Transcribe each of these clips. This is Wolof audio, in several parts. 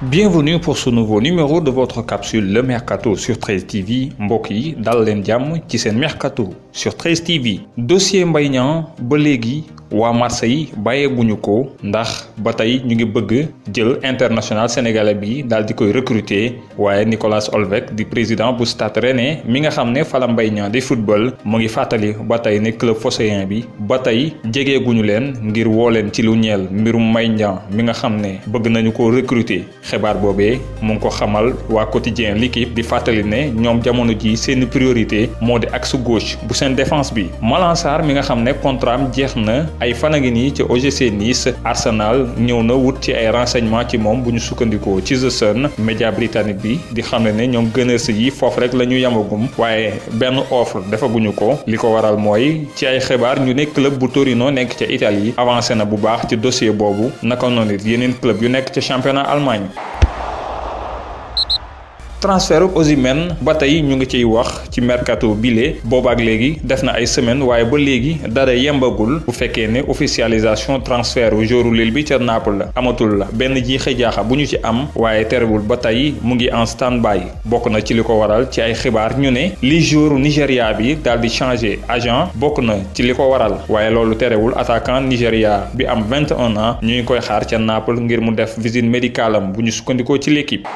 Bienvenue pour ce nouveau numéro de votre capsule Le Mercato sur 13 TV mbokk yi dal leen jàmm ci seen Mercato sur 13 TV. Dossier Mbaye Niang ba léegi waa Marseille bàyyeeguñu ko ndax ba tey ñu ngi bëgg jël international sénégalais bi daal di koy recruter waaye Nicolas Olvec di président bu Stade Rennais mi nga xam ne fala Mbaye Niang di football mu ngi fàttali ba tey ne club phocéen bi ba tey jegeeguñu leen ngir woo leen ci lu ñeel mbirum Mbaye Niang mi nga xam ne bëgg nañu ko recruter. xibaar boobee mu ngi ko xamal waa quotidien L'Équipe di fàttali ne ñoom jamono ji seen priorité moo di axe gauche bu seen défense bi Malang Sarr mi nga xam ne contrat am jeex na ay fan a ngi nii ci OGC Nice Arsenal ñëw na wut ci ay renseignements ci moom bu ñu sukkandikoo ci The Sun média britannique bi di xam ne ñoom Gunners yi foofu rek la ñu yamagum waaye benn offre defaguñu ko li ko waral mooy ci ay xibaar ñu ne club bu Torino nekk ca Italie avancé na bu baax ci dossier boobu naka noonu it yeneen club yu nekk ca championnat Allemagne. transfert Osimhen ba tey ñu ngi ciy wax ci mercato bile boobaak léegi def na ay semaine waaye ba léegi dara yembagul bu fekkee ne officialisation transfert joueur Lille bi ca Naples la amatul la benn jiixi jaaxa bu ñu ci am waaye terewul ba tey mu ngi en stand-by bokk na ci li ko waral ci ay xibaar ñu ne li joueur Nigéria bi daal di changer agent bokk na ci li ko waral waaye loolu terewul attaquant Nigéria bi am 21 ans ñu ngi koy xaar ca Naples ngir mu def visite médicale am bu ñu sukkandikoo ci l'équipe.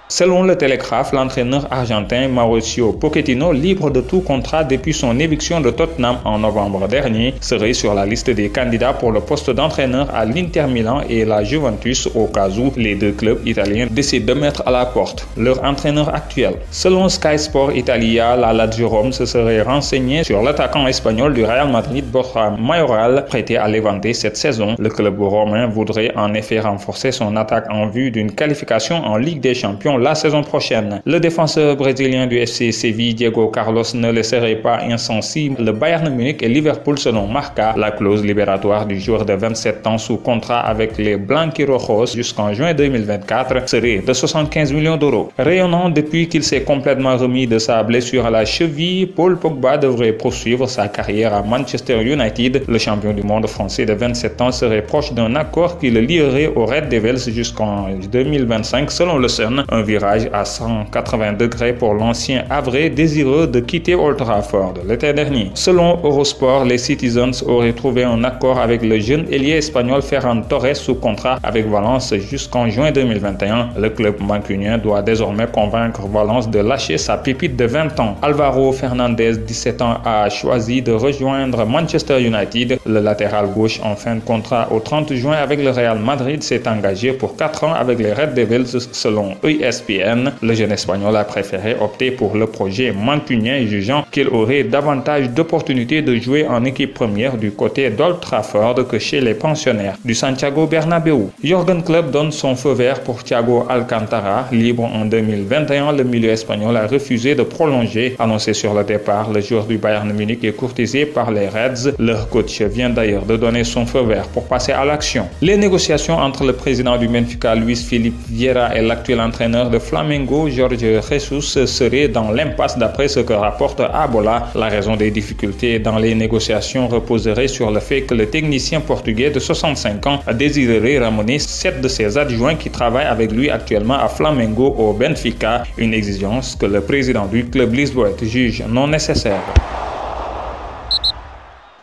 Selon le Télégraphe, l'entraîneur argentin Mauricio Pochettino, libre de tout contrat depuis son éviction de Tottenham en novembre dernier, serait sur la liste des candidats pour le poste d'entraîneur à l'Inter Milan et la Juventus au cas où les deux clubs italiens décident de mettre à la porte leur entraîneur actuel. Selon Sky Sport Italia, la Lazio Rome se serait renseigné sur l'attaquant espagnol du Real Madrid, Borja Mayoral, prêté à Levante cette saison. Le club romain voudrait en effet renforcer son attaque en vue d'une qualification en Ligue des Champions la saison prochaine. Le défenseur brésilien du FC Séville, Diego Carlos, ne laisserait pas insensible le Bayern Munich et Liverpool selon Marca. La clause libératoire du joueur de 27 ans sous contrat avec les Blanquirrojos jusqu'en juin 2024 serait de 75 millions d'euros. Rayonnant depuis qu'il s'est complètement remis de sa blessure à la cheville, Paul Pogba devrait poursuivre sa carrière à Manchester United. Le champion du monde français de 27 ans serait proche d'un accord qui le lierait aux Red Devils jusqu'en 2025 selon le Sun. Un virage à 180 degrés pour l'ancien havrais désireux de quitter Old Trafford l'été dernier. Selon Eurosport, les Citizens auraient trouvé un accord avec le jeune ailier espagnol Ferran Torres sous contrat avec Valence jusqu'en juin 2021. Le club mancunien doit désormais convaincre Valence de lâcher sa pépite de 20 ans. Alvaro Fernandez, 17 ans, a choisi de rejoindre Manchester United. Le latéral gauche en fin de contrat au 30 juin avec le Real Madrid s'est engagé pour 4 ans avec les Red Devils selon ESPN. Le jeune espagnol a préféré opter pour le projet mancunien, jugeant qu'il aurait davantage d'opportunités de jouer en équipe première du côté d'Old Trafford que chez les pensionnaires du Santiago Bernabéu. Jürgen Klopp donne son feu vert pour Thiago Alcantara. Libre en 2021, le milieu espagnol a refusé de prolonger. Annoncé sur le départ, le joueur du Bayern Munich est courtisé par les Reds. Leur coach vient d'ailleurs de donner son feu vert pour passer à l'action. Les négociations entre le président du Benfica, Luis Felipe Vieira, et l'actuel entraîneur de Flamengo, Jorge Jesus, serait dans l'impasse d'après ce que rapporte Abola. La raison des difficultés dans les négociations reposerait sur le fait que le technicien portugais de 65 ans désirerait ramener 7 de ses adjoints qui travaillent avec lui actuellement à Flamengo au Benfica, une exigence que le président du club lisboète juge non nécessaire.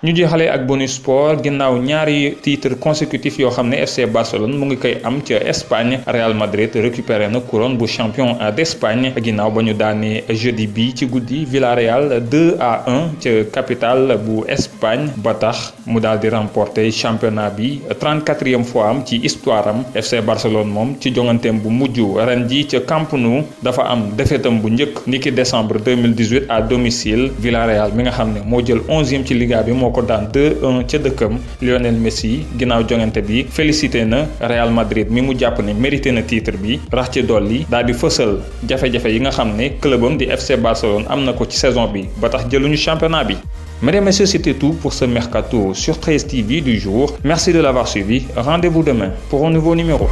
ñu jeexalee ak bonus sport ginnaaw ñaari titre consécutif yoo xam ne FC Barcelone mu ngi koy am ca Espagne. Real Madrid récupéré na couronne bu champion d'Espagne ginnaaw ba ñu daanee jeudi bi ci guddi Villarreal 2-1 ca capitale bu Espagne ba tax mu daal di remporter championnat bi 34e fois am ci histoire am. FC Barcelone moom ci jonganteem bu mujj ren ji ca Camp Nou dafa am défaitam bu njëkk niki décembre 2018 à domicile. Villarreal mi nga xam ne moo jël 11e ci Liga bi moo ko daan 2-1 ca dëkkam. Lionel Messi ginnaaw jongante bi félicité na Real Madrid mi mu jàpp ne mérité na titre bi rax ci dolli daal di fësal jafe-jafe yi nga xam ne clubam di FC Barcelone am na ko ci saison bi ba tax jëluñu championnat bi. Mesdames et messieurs, c'était tout pour ce mercato sur 13 TV du jour. Merci de l'avoir suivi. Rendez-vous demain pour un nouveau numéro.